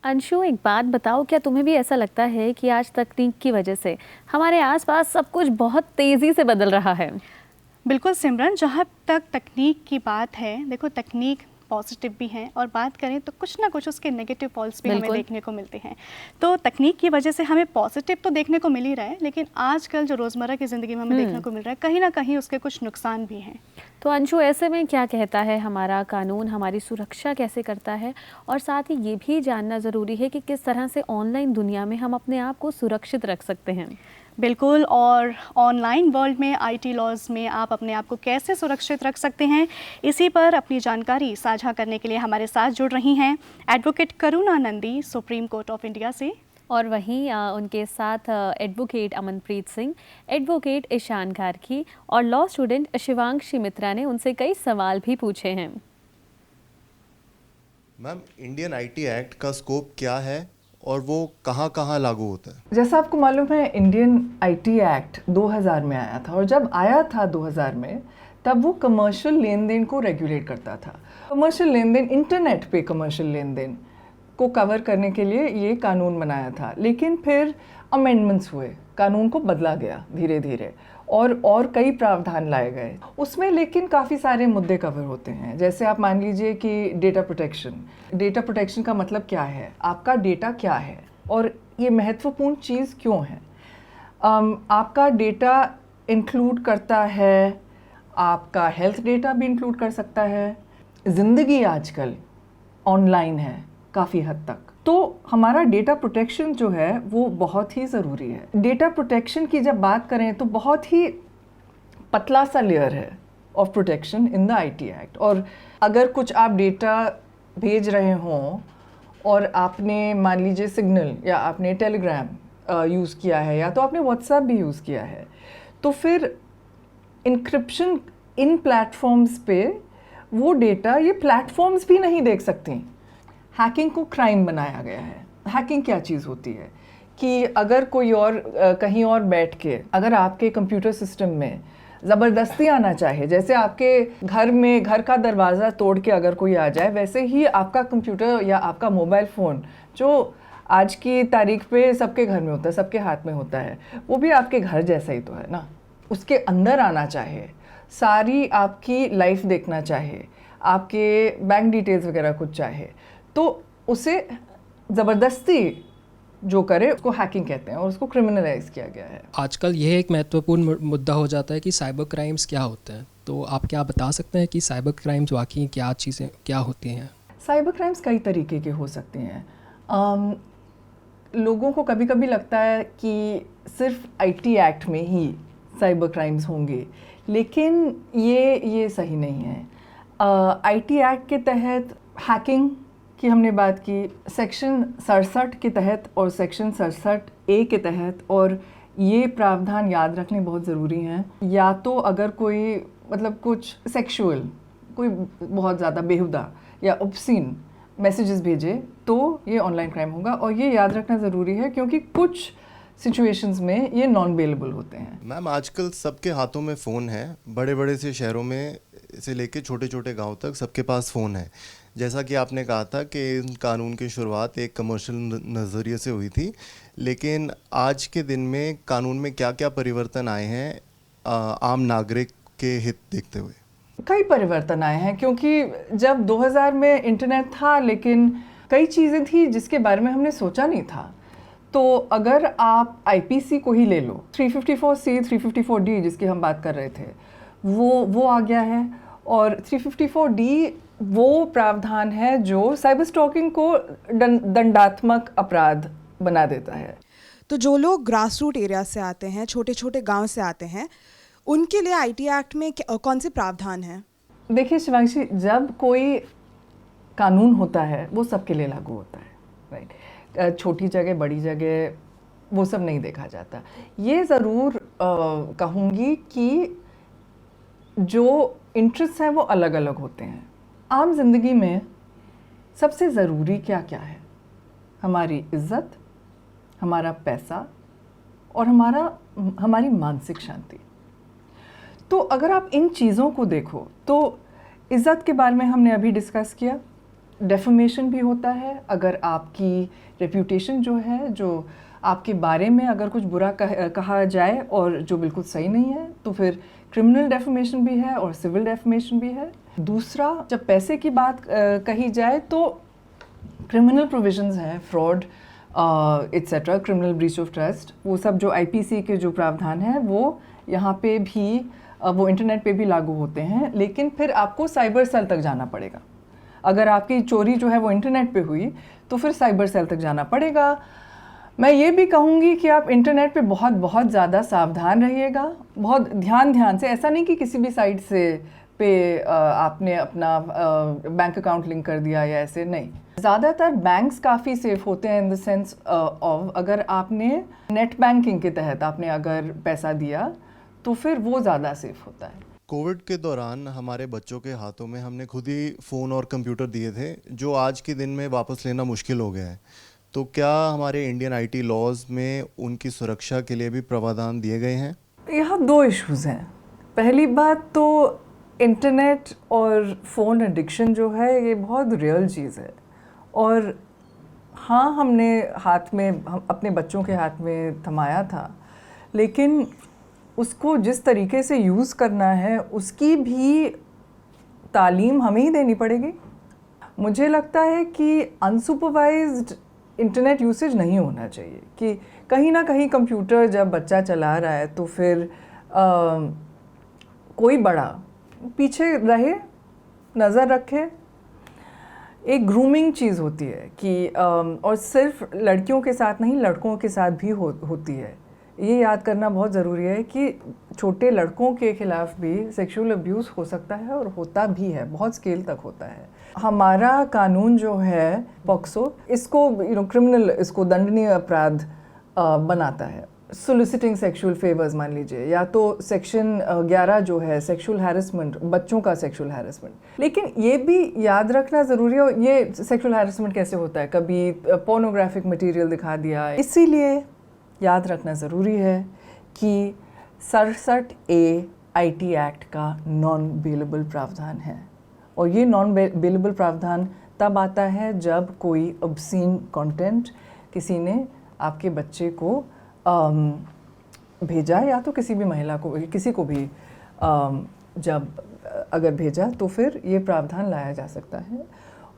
अंशु, एक बात बताओ, क्या तुम्हें भी ऐसा लगता है कि आज तकनीक की वजह से हमारे आसपास सब कुछ बहुत तेज़ी से बदल रहा है? बिल्कुल सिमरन, जहाँ तक तकनीक की बात है, देखो तकनीक पॉजिटिव भी हैं और बात करें तो कुछ ना कुछ उसके नेगेटिव पॉल्स भी हमें बिल्कुल। देखने को मिलते हैं। तो तकनीक की वजह से हमें पॉजिटिव तो देखने को मिल ही रहा है, लेकिन आजकल जो रोज़मर्रा की ज़िंदगी में हमें देखने को मिल रहा है, कहीं ना कहीं उसके कुछ नुकसान भी हैं। तो अंशु, ऐसे में क्या कहता है हमारा कानून, हमारी सुरक्षा कैसे करता है? और साथ ही ये भी जानना ज़रूरी है कि किस तरह से ऑनलाइन दुनिया में हम अपने आप को सुरक्षित रख सकते हैं। बिल्कुल, और ऑनलाइन वर्ल्ड में आईटी लॉज में आप अपने आप को कैसे सुरक्षित रख सकते हैं, इसी पर अपनी जानकारी साझा करने के लिए हमारे साथ जुड़ रही हैं advocate Karuna Nandi, supreme court of India से। और वहीं उनके साथ एडवोकेट अमनप्रीत सिंह, एडवोकेट ईशान कार्की और लॉ स्टूडेंट शिवांशी मित्रा ने उनसे कई सवाल भी पूछे हैं। मैम, इंडियन आईटी एक्ट का स्कोप क्या है और वो कहाँ कहाँ लागू होता है? जैसा आपको मालूम है, इंडियन आईटी एक्ट 2000 में आया था, और जब आया था 2000 में, तब वो कमर्शियल लेन देन को रेगुलेट करता था। कमर्शियल लेन देन, इंटरनेट पे कमर्शियल लेन देन को कवर करने के लिए ये कानून बनाया था। लेकिन फिर अमेंडमेंट्स हुए, कानून को बदला गया धीरे धीरे, और कई प्रावधान लाए गए उसमें। लेकिन काफ़ी सारे मुद्दे कवर होते हैं। जैसे आप मान लीजिए कि डेटा प्रोटेक्शन। डेटा प्रोटेक्शन का मतलब क्या है, आपका डेटा क्या है और ये महत्वपूर्ण चीज़ क्यों है। आपका डेटा इंक्लूड करता है, आपका हेल्थ डेटा भी इंक्लूड कर सकता है। ज़िंदगी आजकल ऑनलाइन है काफ़ी हद तक, तो हमारा डेटा प्रोटेक्शन जो है वो बहुत ही ज़रूरी है। डेटा प्रोटेक्शन की जब बात करें तो बहुत ही पतला सा लेयर है of protection in the IT act. और अगर कुछ आप डेटा भेज रहे हों और आपने मान लीजिए सिग्नल या आपने टेलीग्राम यूज़ किया है, या तो आपने व्हाट्सएप भी यूज़ किया है, तो फिर इंक्रिप्शन इन प्लेटफॉर्म्स पे वो डेटा ये प्लेटफॉर्म्स भी नहीं देख सकती। हैकिंग को क्राइम बनाया गया है। हैकिंग क्या चीज़ होती है कि अगर कोई और कहीं और बैठ के अगर आपके कंप्यूटर सिस्टम में ज़बरदस्ती आना चाहे, जैसे आपके घर में घर का दरवाज़ा तोड़ के अगर कोई आ जाए, वैसे ही आपका कंप्यूटर या आपका मोबाइल फ़ोन, जो आज की तारीख पे सबके घर में होता है, सबके हाथ में होता है, वो भी आपके घर जैसा ही तो है ना। उसके अंदर आना चाहे, सारी आपकी लाइफ देखना चाहे, आपके बैंक डिटेल्स वगैरह कुछ चाहे, तो उसे ज़बरदस्ती जो करे उसको हैकिंग कहते हैं और उसको क्रिमिनलाइज किया गया है। आजकल यह एक महत्वपूर्ण मुद्दा हो जाता है कि साइबर क्राइम्स क्या होते हैं। तो आप क्या बता सकते हैं कि साइबर क्राइम्स वाकई क्या चीज़ें क्या होती हैं? साइबर क्राइम्स कई तरीके के हो सकते हैं। लोगों को कभी कभी लगता है कि सिर्फ आईटी एक्ट में ही साइबर क्राइम्स होंगे, लेकिन ये सही नहीं है। आईटी एक्ट के तहत हैकिंग की हमने बात की, सेक्शन 67 के तहत और सेक्शन 67A के तहत, और ये प्रावधान याद रखने बहुत ज़रूरी हैं। या तो अगर कोई मतलब कुछ सेक्सुअल, कोई बहुत ज़्यादा बेहुदा या ऑब्सीन मैसेजेस भेजे तो ये ऑनलाइन क्राइम होगा, और ये याद रखना ज़रूरी है क्योंकि कुछ सिचुएशंस में ये नॉन बेलेबल होते हैं। मैम, आजकल सबके हाथों में फ़ोन है, बड़े बड़े से शहरों में से लेके छोटे छोटे गांव तक सबके पास फ़ोन है। जैसा कि आपने कहा था कि इन कानून की शुरुआत एक कमर्शियल नज़रिए से हुई थी, लेकिन आज के दिन में कानून में क्या क्या परिवर्तन आए हैं आम नागरिक के हित देखते हुए? कई परिवर्तन आए हैं, क्योंकि जब 2000 में इंटरनेट था, लेकिन कई चीज़ें थी जिसके बारे में हमने सोचा नहीं था। तो अगर आप आईपीसी को ही ले लो, 354C 354D जिसकी हम बात कर रहे थे, वो आ गया है। और 354D वो प्रावधान है जो साइबर स्टॉकिंग को दंडात्मक अपराध बना देता है। तो जो लोग ग्रास रूट एरिया से आते हैं, छोटे छोटे गांव से आते हैं, उनके लिए आईटी एक्ट में कौन से प्रावधान हैं? देखिए शिवांशी, जब कोई कानून होता है वो सबके लिए लागू होता है, राइट। छोटी जगह बड़ी जगह वो सब नहीं देखा जाता। ये ज़रूर कहूँगी कि जो इंटरेस्ट हैं वो अलग अलग होते हैं। आम जिंदगी में सबसे ज़रूरी क्या क्या है? हमारी इज्जत, हमारा पैसा और हमारी मानसिक शांति। तो अगर आप इन चीज़ों को देखो तो इज्जत के बारे में हमने अभी डिस्कस किया, डेफमेशन भी होता है। अगर आपकी रेप्यूटेशन जो है, जो आपके बारे में अगर कुछ बुरा कहा जाए और जो बिल्कुल सही नहीं है, तो फिर क्रिमिनल डेफमेशन भी है और सिविल डेफमेशन भी है। दूसरा, जब पैसे की बात कही जाए तो क्रिमिनल प्रोविजंस हैं, fraud etcetera, criminal breach of trust, वो सब जो आईपीसी के जो प्रावधान हैं वो यहाँ पे भी वो इंटरनेट पे भी लागू होते हैं। लेकिन फिर आपको साइबर सेल तक जाना पड़ेगा। अगर आपकी चोरी जो है वो इंटरनेट पे हुई तो फिर साइबर सेल तक जाना पड़ेगा। मैं ये भी कहूँगी कि आप इंटरनेट पे बहुत बहुत ज़्यादा सावधान रहिएगा, बहुत ध्यान से। ऐसा नहीं कि किसी भी साइट से पे आपने अपना बैंक अकाउंट लिंक कर दिया या ऐसे, नहीं। ज़्यादातर बैंक्स काफ़ी सेफ होते हैं इन द सेंस ऑफ अगर आपने नेट बैंकिंग के तहत आपने अगर पैसा दिया तो फिर वो ज़्यादा सेफ होता है। कोविड के दौरान हमारे बच्चों के हाथों में हमने खुद ही फ़ोन और कंप्यूटर दिए थे, जो आज के दिन में वापस लेना मुश्किल हो गया है। तो क्या हमारे इंडियन आईटी लॉज में उनकी सुरक्षा के लिए भी प्रावधान दिए गए हैं? यहाँ दो इश्यूज़ हैं। पहली बात तो इंटरनेट और फ़ोन एडिक्शन जो है ये बहुत रियल चीज़ है, और हाँ हमने हाथ में हम अपने बच्चों के हाथ में थमाया था, लेकिन उसको जिस तरीके से यूज़ करना है उसकी भी तालीम हमें ही देनी पड़ेगी। मुझे लगता है कि अनसुपरवाइज्ड इंटरनेट यूसेज नहीं होना चाहिए, कि कहीं ना कहीं कंप्यूटर जब बच्चा चला रहा है तो फिर कोई बड़ा पीछे रहे, नज़र रखे। एक ग्रूमिंग चीज़ होती है कि और सिर्फ लड़कियों के साथ नहीं, लड़कों के साथ भी होती है। ये याद करना बहुत ज़रूरी है कि छोटे लड़कों के ख़िलाफ़ भी सेक्सुअल अब्यूज़ हो सकता है और होता भी है, बहुत स्केल तक होता है। हमारा कानून जो है पॉक्सो, इसको क्रिमिनल, इसको दंडनीय अपराध बनाता है। सोलिसिटिंग सेक्सुअल फेवर्स मान लीजिए, या तो सेक्शन 11 जो है सेक्सुअल हैरेसमेंट, बच्चों का सेक्सुअल हैरेसमेंट। लेकिन ये भी याद रखना ज़रूरी है, ये सेक्सुअल हैरेसमेंट कैसे होता है, कभी पोर्नोग्राफिक मटेरियल दिखा दिया। इसीलिए याद रखना ज़रूरी है कि 67A आईटी एक्ट का नॉन बेलेबल प्रावधान है, और ये नॉन बेलेबल प्रावधान तब आता है जब कोई ऑब्सीन कंटेंट किसी ने आपके बच्चे को भेजा, या तो किसी भी महिला को, किसी को भी जब अगर भेजा, तो फिर ये प्रावधान लाया जा सकता है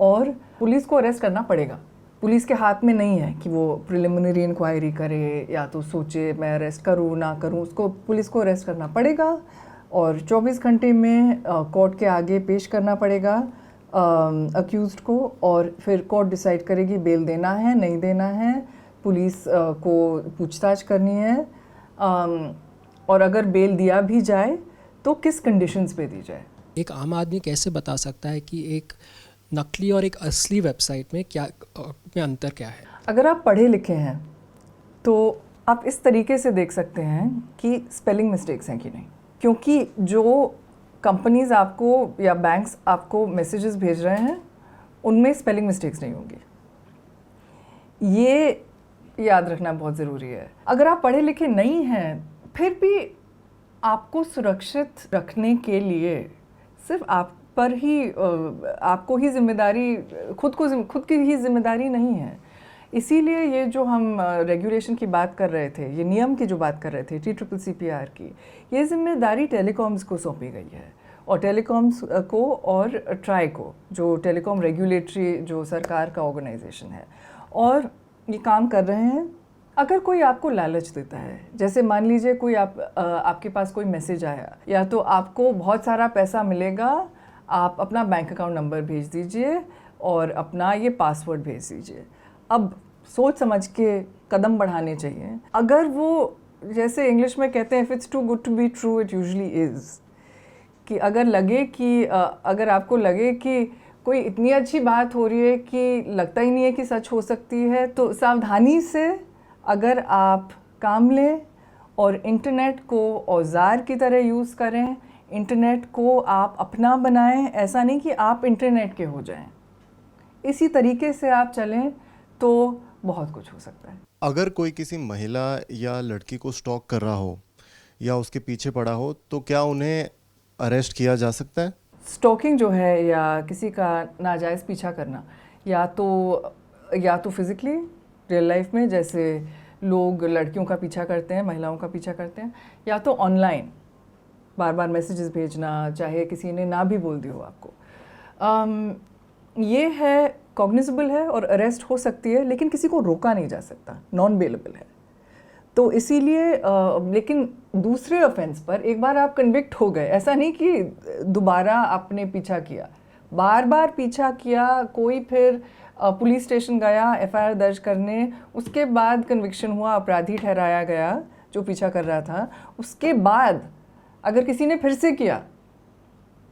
और पुलिस को अरेस्ट करना पड़ेगा। पुलिस के हाथ में नहीं है कि वो प्रिलिमिनरी इंक्वायरी करे या तो सोचे मैं अरेस्ट करूँ ना करूँ, उसको पुलिस को अरेस्ट करना पड़ेगा और 24 घंटे में कोर्ट के आगे पेश करना पड़ेगा अक्यूज्ड को, और फिर कोर्ट डिसाइड करेगी बेल देना है नहीं देना है, पुलिस को पूछताछ करनी है, और अगर बेल दिया भी जाए तो किस कंडीशंस पे दी जाए। एक आम आदमी कैसे बता सकता है कि एक नकली और एक असली वेबसाइट में अंतर क्या है? अगर आप पढ़े लिखे हैं तो आप इस तरीके से देख सकते हैं कि स्पेलिंग मिस्टेक्स हैं कि नहीं, क्योंकि जो कंपनीज आपको या बैंक्स आपको मैसेजेस भेज रहे हैं उनमें स्पेलिंग मिस्टेक्स नहीं होंगी। ये याद रखना बहुत ज़रूरी है। अगर आप पढ़े लिखे नहीं हैं फिर भी आपको सुरक्षित रखने के लिए सिर्फ आप पर ही आपको ही जिम्मेदारी, खुद की ही जिम्मेदारी नहीं है। इसीलिए ये जो हम रेगुलेशन की बात कर रहे थे, ये नियम की जो बात कर रहे थे TCCPR की, ये जिम्मेदारी टेलीकॉम्स को सौंपी गई है, और टेलीकॉम्स को और ट्राई को, जो टेलीकॉम रेगुलेटरी जो सरकार का ऑर्गेनाइजेशन है, और ये काम कर रहे हैं। अगर कोई आपको लालच देता है, जैसे मान लीजिए कोई आपके पास कोई मैसेज आया, या तो आपको बहुत सारा पैसा मिलेगा, आप अपना बैंक अकाउंट नंबर भेज दीजिए और अपना ये पासवर्ड भेज दीजिए। अब सोच समझ के कदम बढ़ाने चाहिए। अगर वो, जैसे इंग्लिश में कहते हैं, if it's too good to be true it usually is, कि अगर लगे कि अगर आपको लगे कि कोई इतनी अच्छी बात हो रही है कि लगता ही नहीं है कि सच हो सकती है, तो सावधानी से अगर आप काम लें और इंटरनेट को औजार की तरह यूज़ करें, इंटरनेट को आप अपना बनाएं, ऐसा नहीं कि आप इंटरनेट के हो जाएं। इसी तरीके से आप चलें तो बहुत कुछ हो सकता है। अगर कोई किसी महिला या लड़की को स्टॉक कर रहा हो या उसके पीछे पड़ा हो, तो क्या उन्हें अरेस्ट किया जा सकता है? स्टॉकिंग जो है या किसी का नाजायज़ पीछा करना, या तो फिज़िकली रियल लाइफ में जैसे लोग लड़कियों का पीछा करते हैं, महिलाओं का पीछा करते हैं, या तो ऑनलाइन बार बार मैसेजेस भेजना, चाहे किसी ने ना भी बोल दी हो आपको। ये है कॉग्निजेबल है और अरेस्ट हो सकती है, लेकिन किसी को रोका नहीं जा सकता, नॉन बेलेबल है। तो इसीलिए लेकिन दूसरे ऑफेंस पर एक बार आप कन्विक्ट हो गए, ऐसा नहीं कि दोबारा आपने पीछा किया, बार बार पीछा किया, कोई फिर पुलिस स्टेशन गया एफआईआर दर्ज करने, उसके बाद कन्विक्शन हुआ, अपराधी ठहराया गया जो पीछा कर रहा था, उसके बाद अगर किसी ने फिर से किया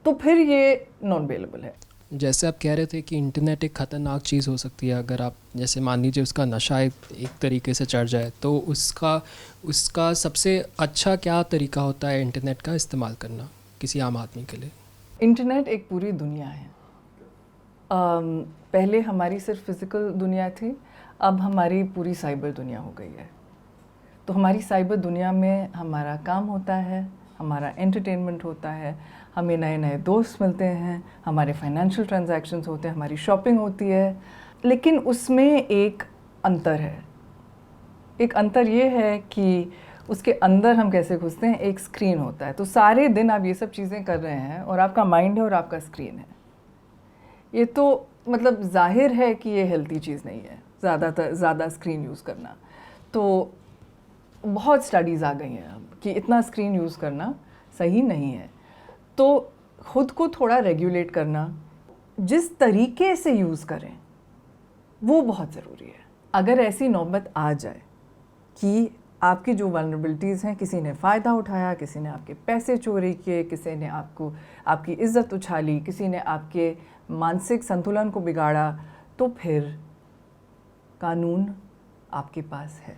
तो फिर ये नॉन बेलेबल है। जैसे आप कह रहे थे कि इंटरनेट एक ख़तरनाक चीज़ हो सकती है, अगर आप जैसे मान लीजिए उसका नशा एक तरीके से चढ़ जाए, तो उसका सबसे अच्छा क्या तरीका होता है इंटरनेट का इस्तेमाल करना किसी आम आदमी के लिए? इंटरनेट एक पूरी दुनिया है। पहले हमारी सिर्फ फिज़िकल दुनिया थी, अब हमारी पूरी साइबर दुनिया हो गई है। तो हमारी साइबर दुनिया में हमारा काम होता है, हमारा एंटरटेनमेंट होता है, हमें नए नए दोस्त मिलते हैं, हमारे फाइनेंशियल ट्रांजैक्शंस होते हैं, हमारी शॉपिंग होती है। लेकिन उसमें एक अंतर है। एक अंतर ये है कि उसके अंदर हम कैसे घुसते हैं, एक स्क्रीन होता है। तो सारे दिन आप ये सब चीज़ें कर रहे हैं और आपका माइंड है और आपका स्क्रीन है। ये तो मतलब जाहिर है कि ये हेल्थी चीज़ नहीं है, ज़्यादा स्क्रीन यूज़ करना। तो बहुत स्टडीज़ आ गई हैं अब कि इतना स्क्रीन यूज़ करना सही नहीं है। तो ख़ुद को थोड़ा रेगुलेट करना, जिस तरीके से यूज़ करें वो बहुत ज़रूरी है। अगर ऐसी नौबत आ जाए कि आपकी जो वल्नरेबिलिटीज़ हैं, किसी ने फ़ायदा उठाया, किसी ने आपके पैसे चोरी किए, किसी ने आपकी इज़्ज़त उछाली, किसी ने आपके मानसिक संतुलन को बिगाड़ा, तो फिर कानून आपके पास है।